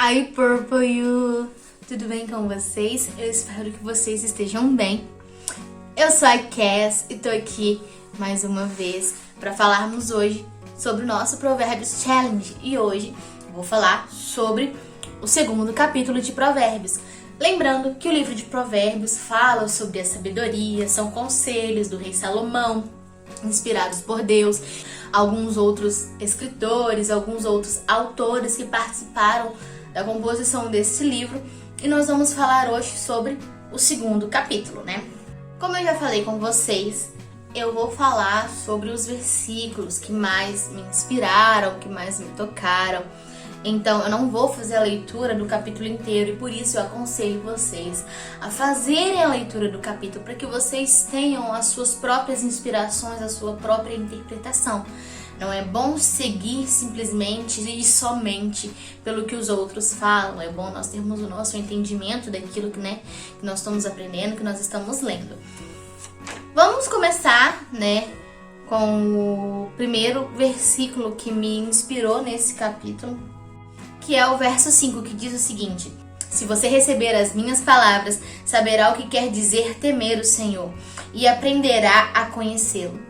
Hi Purple You! Tudo bem com vocês? Eu espero que vocês estejam bem. Eu sou a Cass e tô aqui mais uma vez para falarmos hoje sobre o nosso Provérbios Challenge. E hoje eu vou falar sobre o segundo capítulo de Provérbios. Lembrando que o livro de Provérbios fala sobre a sabedoria, são conselhos do rei Salomão, inspirados por Deus, alguns outros escritores, alguns outros autores que participaram da composição desse livro, e nós vamos falar hoje sobre o segundo capítulo, né? Como eu já falei com vocês, eu vou falar sobre os versículos que mais me inspiraram, que mais me tocaram. Então eu não vou fazer a leitura do capítulo inteiro e por isso eu aconselho vocês a fazerem a leitura do capítulo para que vocês tenham as suas próprias inspirações, a sua própria interpretação. Não é bom seguir simplesmente e somente pelo que os outros falam. É bom nós termos o nosso entendimento daquilo que nós estamos aprendendo, que nós estamos lendo. Vamos começar, com o primeiro versículo que me inspirou nesse capítulo, que é o verso 5, que diz o seguinte: se você receber as minhas palavras, saberá o que quer dizer temer o Senhor e aprenderá a conhecê-lo.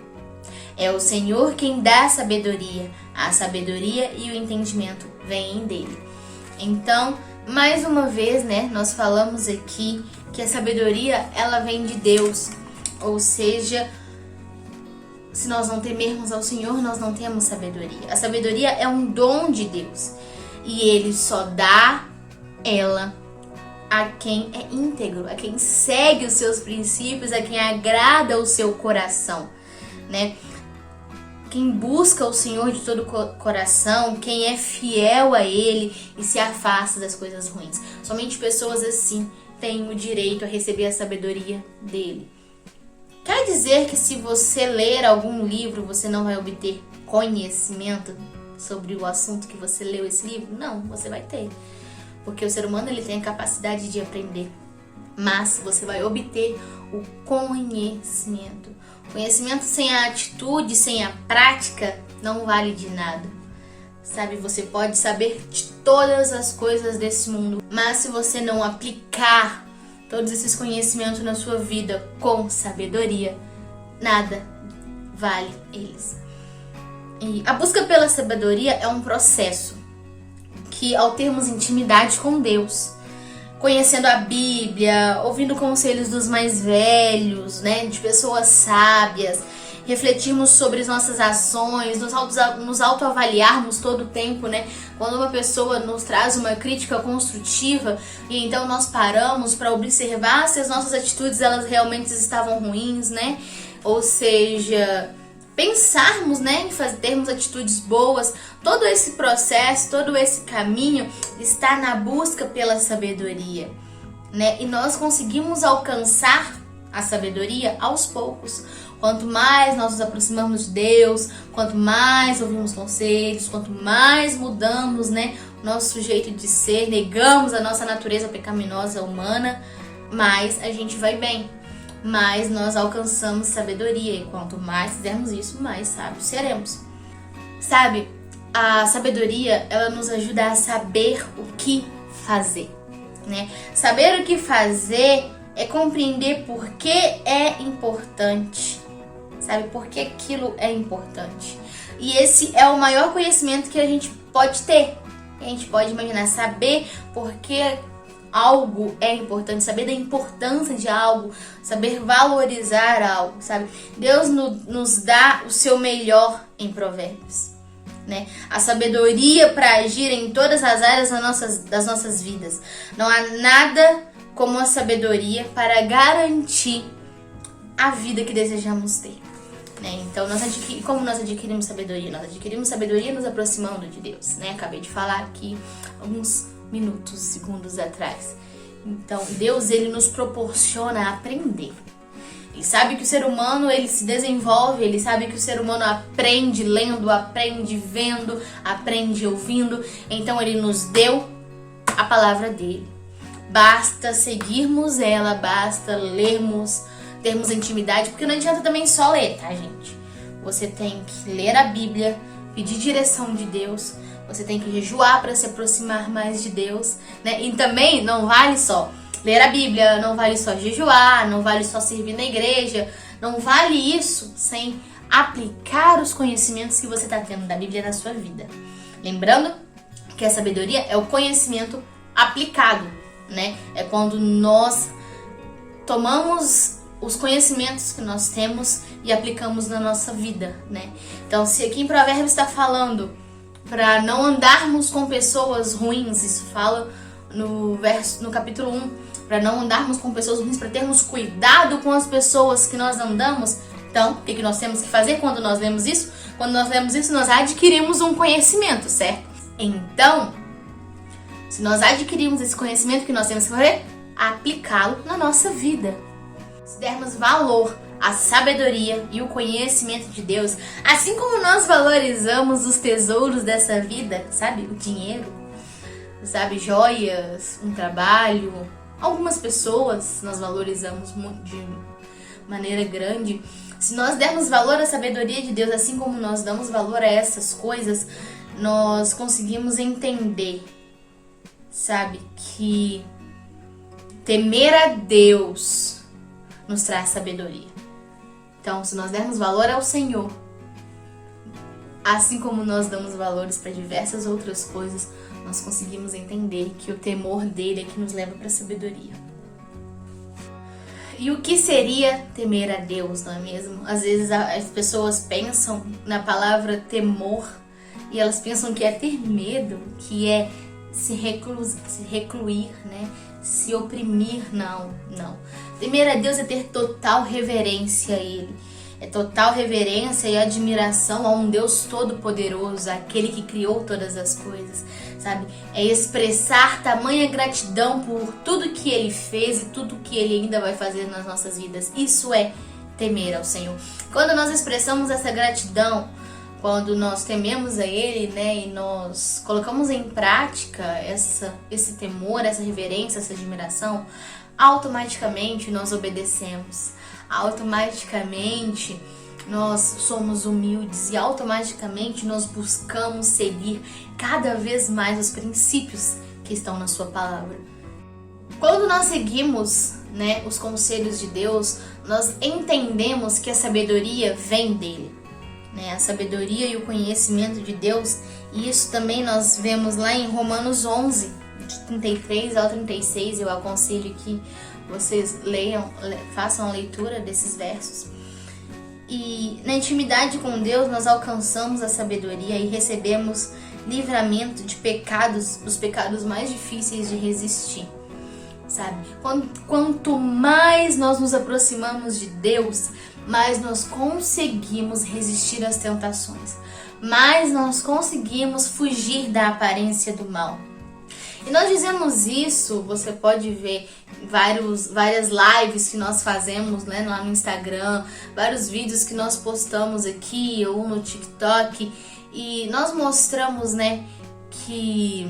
É o Senhor quem dá a sabedoria e o entendimento vêm dele. Então, mais uma vez, nós falamos aqui que a sabedoria, ela vem de Deus. Ou seja, se nós não temermos ao Senhor, nós não temos sabedoria. A sabedoria é um dom de Deus e Ele só dá ela a quem é íntegro, a quem segue os seus princípios, a quem agrada o seu coração, Quem busca o Senhor de todo o coração, quem é fiel a Ele e se afasta das coisas ruins. Somente pessoas assim têm o direito a receber a sabedoria dele. Quer dizer que se você ler algum livro, você não vai obter conhecimento sobre o assunto que você leu esse livro? Não, você vai ter. Porque o ser humano ele tem a capacidade de aprender. Mas você vai obter o conhecimento. Conhecimento sem a atitude, sem a prática, não vale de nada. Você pode saber de todas as coisas desse mundo, mas se você não aplicar todos esses conhecimentos na sua vida com sabedoria, nada vale eles. E a busca pela sabedoria é um processo que, ao termos intimidade com Deus, conhecendo a Bíblia, ouvindo conselhos dos mais velhos, de pessoas sábias, refletirmos sobre as nossas ações, nos autoavaliarmos todo o tempo, Quando uma pessoa nos traz uma crítica construtiva e então nós paramos para observar se as nossas atitudes elas realmente estavam ruins, Ou seja, pensarmos, em termos atitudes boas. Todo esse processo, todo esse caminho está na busca pela sabedoria, E nós conseguimos alcançar a sabedoria aos poucos. Quanto mais nós nos aproximamos de Deus, quanto mais ouvimos conselhos, quanto mais mudamos, o nosso jeito de ser, negamos a nossa natureza pecaminosa humana, mais a gente vai bem. Mais nós alcançamos sabedoria, e quanto mais fizermos isso, mais sábios seremos. A sabedoria, ela nos ajuda a saber o que fazer, Saber o que fazer é compreender por que é importante, por que aquilo é importante. E esse é o maior conhecimento que a gente pode ter. A gente pode imaginar, saber por que algo é importante, saber da importância de algo, saber valorizar algo, Deus nos dá o seu melhor em Provérbios, A sabedoria para agir em todas as áreas das nossas vidas. Não há nada como a sabedoria para garantir a vida que desejamos ter, Então, como nós adquirimos sabedoria? Nós adquirimos sabedoria nos aproximando de Deus, Acabei de falar aqui alguns segundos atrás. Então, Deus, ele nos proporciona aprender. Ele sabe que o ser humano, ele se desenvolve, ele sabe que o ser humano aprende lendo, aprende vendo, aprende ouvindo. Então, ele nos deu a palavra dele. Basta seguirmos ela, basta lermos, termos intimidade, porque não adianta também só ler, tá, gente? Você tem que ler a Bíblia, pedir direção de Deus, você tem que jejuar para se aproximar mais de Deus, né? E também não vale só ler a Bíblia, não vale só jejuar, não vale só servir na igreja, não vale isso sem aplicar os conhecimentos que você está tendo da Bíblia na sua vida. Lembrando que a sabedoria é o conhecimento aplicado, né? É quando nós tomamos os conhecimentos que nós temos e aplicamos na nossa vida, né? Então, se aqui em Provérbios está falando para não andarmos com pessoas ruins, isso fala no capítulo 1, para não andarmos com pessoas ruins, para termos cuidado com as pessoas que nós andamos. Então, o que nós temos que fazer quando nós lemos isso? Quando nós lemos isso, nós adquirimos um conhecimento, certo? Então, se nós adquirirmos esse conhecimento, que nós temos que fazer? Aplicá-lo na nossa vida. Se dermos valor à sabedoria e o conhecimento de Deus, assim como nós valorizamos os tesouros dessa vida, sabe? O dinheiro, sabe? Joias, um trabalho, algumas pessoas nós valorizamos muito de maneira grande. Se nós dermos valor à sabedoria de Deus, assim como nós damos valor a essas coisas, nós conseguimos entender, sabe? Que temer a Deus nos traz sabedoria. Então, se nós dermos valor ao Senhor, assim como nós damos valores para diversas outras coisas, nós conseguimos entender que o temor dele é que nos leva para a sabedoria. E o que seria temer a Deus, não é mesmo? Às vezes as pessoas pensam na palavra temor e elas pensam que é ter medo, que é se recluir, né? Se oprimir. Não. Temer a Deus é ter total reverência a Ele. É total reverência e admiração a um Deus todo-poderoso, aquele que criou todas as coisas, sabe? É expressar tamanha gratidão por tudo que Ele fez e tudo que Ele ainda vai fazer nas nossas vidas. Isso é temer ao Senhor. Quando nós expressamos essa gratidão, quando nós tememos a Ele, né, e nós colocamos em prática esse temor, essa reverência, essa admiração, automaticamente nós obedecemos. Automaticamente nós somos humildes e automaticamente nós buscamos seguir cada vez mais os princípios que estão na sua palavra. Quando nós seguimos, né, os conselhos de Deus, nós entendemos que a sabedoria vem dele, né? A sabedoria e o conhecimento de Deus, e isso também nós vemos lá em Romanos 11, de 33 ao 36, eu aconselho que vocês leiam, façam a leitura desses versos. E na intimidade com Deus nós alcançamos a sabedoria e recebemos livramento de pecados, os pecados mais difíceis de resistir, sabe? Quanto mais nós nos aproximamos de Deus, mais nós conseguimos resistir às tentações, mais nós conseguimos fugir da aparência do mal. E nós dizemos isso, você pode ver várias lives que nós fazemos, né, lá no Instagram, vários vídeos que nós postamos aqui ou no TikTok, e nós mostramos, né, que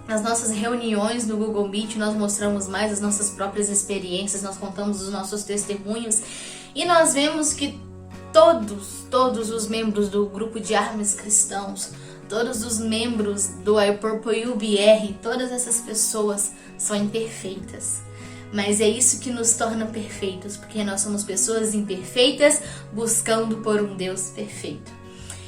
nas nossas reuniões no Google Meet nós mostramos mais as nossas próprias experiências, nós contamos os nossos testemunhos, e nós vemos que todos os membros do grupo de Armas Cristãos, todos os membros do iPurple UBR, todas essas pessoas são imperfeitas. Mas é isso que nos torna perfeitos, porque nós somos pessoas imperfeitas buscando por um Deus perfeito.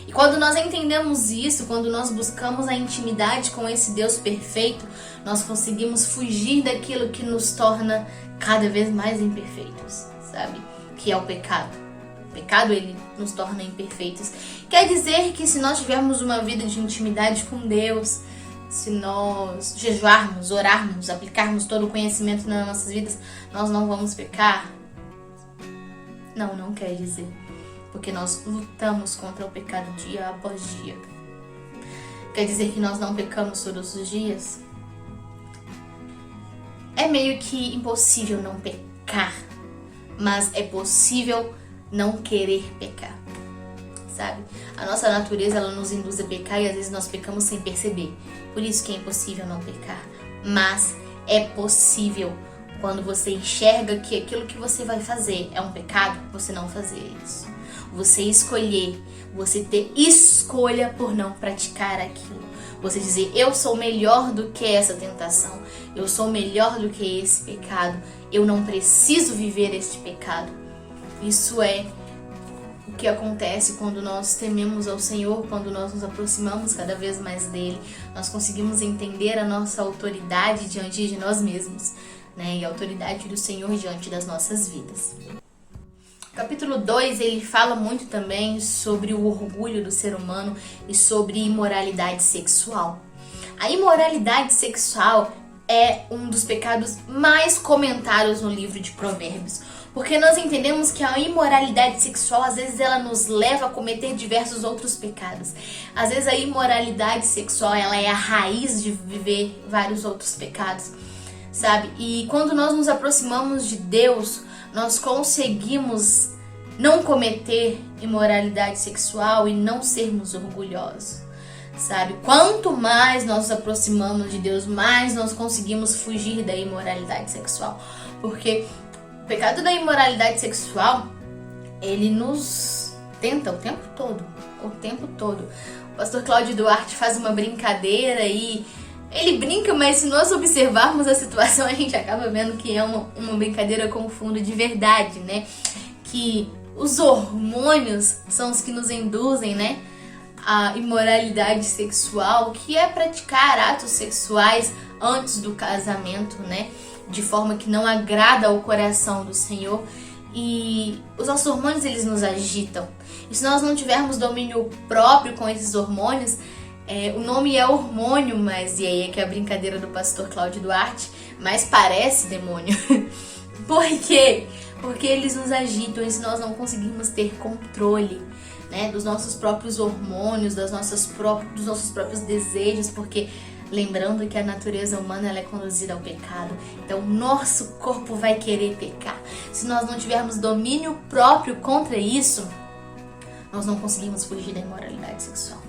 E quando nós entendemos isso, quando nós buscamos a intimidade com esse Deus perfeito, nós conseguimos fugir daquilo que nos torna cada vez mais imperfeitos, sabe? Que é o pecado. O pecado, ele nos torna imperfeitos. Quer dizer que se nós tivermos uma vida de intimidade com Deus, se nós jejuarmos, orarmos, aplicarmos todo o conhecimento nas nossas vidas, nós não vamos pecar? Não quer dizer. Porque nós lutamos contra o pecado dia após dia. Quer dizer que nós não pecamos todos os dias? É meio que impossível não pecar, mas é possível não querer pecar, sabe? A nossa natureza, ela nos induz a pecar e às vezes nós pecamos sem perceber. Por isso que é impossível não pecar. Mas é possível, quando você enxerga que aquilo que você vai fazer é um pecado, você não fazer isso. Você escolher, você ter escolha por não praticar aquilo. Você dizer, eu sou melhor do que essa tentação, eu sou melhor do que esse pecado, eu não preciso viver este pecado. Isso é o que acontece quando nós tememos ao Senhor, quando nós nos aproximamos cada vez mais dele. Nós conseguimos entender a nossa autoridade diante de nós mesmos, né? E a autoridade do Senhor diante das nossas vidas. O capítulo 2, ele fala muito também sobre o orgulho do ser humano e sobre imoralidade sexual. A imoralidade sexual é um dos pecados mais comentados no livro de Provérbios, porque nós entendemos que a imoralidade sexual, às vezes, ela nos leva a cometer diversos outros pecados. Às vezes a imoralidade sexual, ela é a raiz de viver vários outros pecados, sabe? E quando nós nos aproximamos de Deus, nós conseguimos não cometer imoralidade sexual e não sermos orgulhosos, sabe? Quanto mais nós nos aproximamos de Deus, mais nós conseguimos fugir da imoralidade sexual. Porque o pecado da imoralidade sexual, ele nos tenta o tempo todo, o tempo todo. O pastor Cláudio Duarte faz uma brincadeira e ele brinca, mas se nós observarmos a situação, a gente acaba vendo que é uma brincadeira com fundo de verdade, né? Que os hormônios são os que nos induzem, né, a imoralidade sexual, que é praticar atos sexuais antes do casamento, né, de forma que não agrada ao coração do Senhor. E os nossos hormônios, eles nos agitam. E se nós não tivermos domínio próprio com esses hormônios, o nome é hormônio, mas e aí é que é a brincadeira do pastor Cláudio Duarte, mas parece demônio. Por quê? Porque eles nos agitam e se nós não conseguimos ter controle, né, dos nossos próprios hormônios, dos nossos próprios desejos, porque lembrando que a natureza humana, ela é conduzida ao pecado, então o nosso corpo vai querer pecar. Se nós não tivermos domínio próprio contra isso, nós não conseguimos fugir da imoralidade sexual.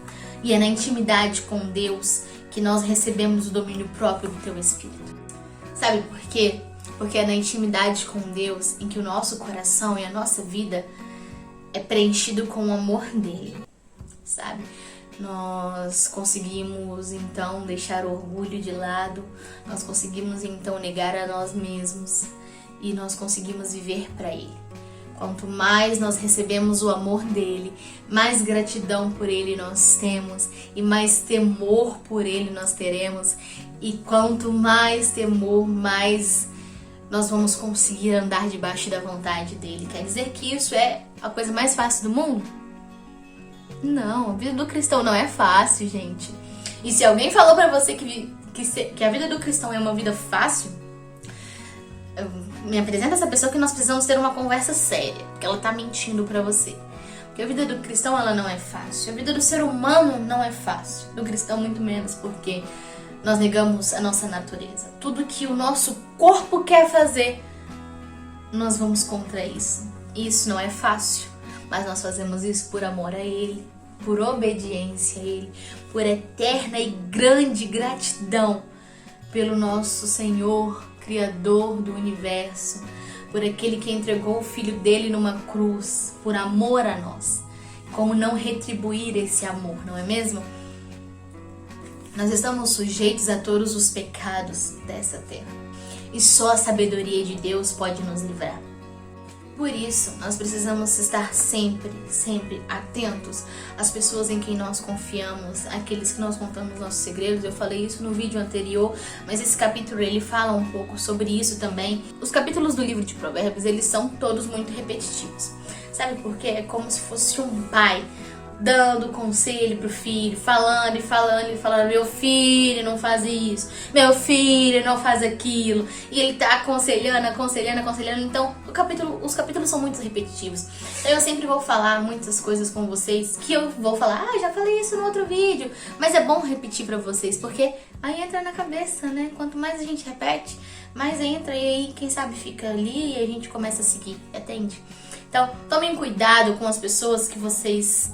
E é na intimidade com Deus que nós recebemos o domínio próprio do teu Espírito. Sabe por quê? Porque é na intimidade com Deus em que o nosso coração e a nossa vida é preenchido com o amor dele, sabe? Nós conseguimos então deixar o orgulho de lado, nós conseguimos então negar a nós mesmos e nós conseguimos viver para ele. Quanto mais nós recebemos o amor dele, mais gratidão por ele nós temos e mais temor por ele nós teremos. E quanto mais temor, mais nós vamos conseguir andar debaixo da vontade dele. Quer dizer que isso é a coisa mais fácil do mundo? Não, a vida do cristão não é fácil, gente. E se alguém falou pra você que a vida do cristão é uma vida fácil, me apresenta essa pessoa que nós precisamos ter uma conversa séria, porque ela tá mentindo pra você. Porque a vida do cristão, ela não é fácil. A vida do ser humano não é fácil. Do cristão, muito menos, porque nós negamos a nossa natureza. Tudo que o nosso corpo quer fazer, nós vamos contra isso. Isso não é fácil, mas nós fazemos isso por amor a Ele, por obediência a Ele, por eterna e grande gratidão pelo nosso Senhor, Criador do Universo, por aquele que entregou o Filho dele numa cruz, por amor a nós. Como não retribuir esse amor, não é mesmo? Nós estamos sujeitos a todos os pecados dessa terra. E só a sabedoria de Deus pode nos livrar. Por isso, nós precisamos estar sempre atentos às pessoas em quem nós confiamos, àqueles que nós contamos nossos segredos. Eu falei isso no vídeo anterior, mas esse capítulo ele fala um pouco sobre isso também. Os capítulos do livro de Provérbios, eles são todos muito repetitivos. Sabe por quê? É como se fosse um pai dando conselho pro filho, falando, meu filho, não faz isso, meu filho, não faz aquilo, e ele tá aconselhando, então os capítulos são muito repetitivos. Então eu sempre vou falar muitas coisas com vocês, que eu vou falar, já falei isso no outro vídeo, mas é bom repetir pra vocês, porque aí entra na cabeça, né, quanto mais a gente repete, mais entra, e aí quem sabe fica ali, e a gente começa a seguir, entende? Então, tomem cuidado com as pessoas que vocês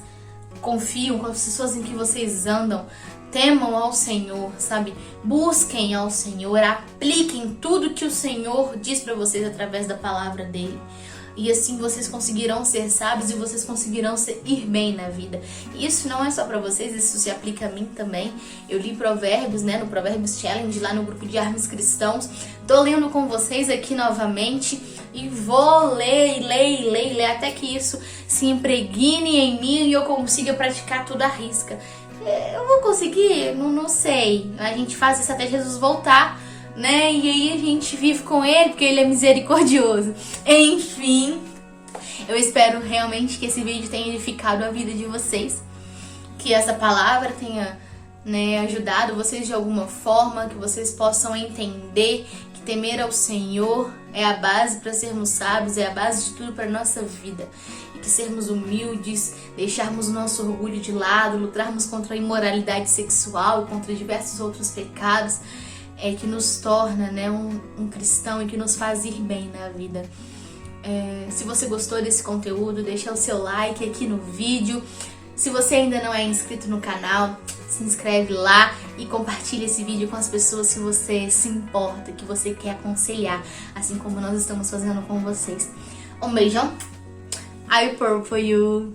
confiam, com as pessoas em que vocês andam. Temam ao Senhor, sabe? Busquem ao Senhor, apliquem tudo que o Senhor diz para vocês através da palavra dele. E assim vocês conseguirão ser sábios e vocês conseguirão ir bem na vida. Isso não é só pra vocês, isso se aplica a mim também. Eu li Provérbios, né, no Provérbios Challenge, lá no grupo de Armes Cristãos. Tô lendo com vocês aqui novamente e vou ler, até que isso se impregne em mim e eu consiga praticar tudo à risca. Eu vou conseguir? Não sei. A gente faz isso até Jesus voltar, né? E aí a gente vive com ele, porque ele é misericordioso. Enfim, eu espero realmente que esse vídeo tenha edificado a vida de vocês, que essa palavra tenha, né, ajudado vocês de alguma forma, que vocês possam entender que temer ao Senhor é a base para sermos sábios, é a base de tudo para nossa vida. E que sermos humildes, deixarmos o nosso orgulho de lado, lutarmos contra a imoralidade sexual e contra diversos outros pecados, que nos torna, né, um cristão e que nos faz ir bem na vida. Se você gostou desse conteúdo, deixa o seu like aqui no vídeo. Se você ainda não é inscrito no canal, se inscreve lá e compartilha esse vídeo com as pessoas que você se importa, que você quer aconselhar, assim como nós estamos fazendo com vocês. Um beijão. I pray for you.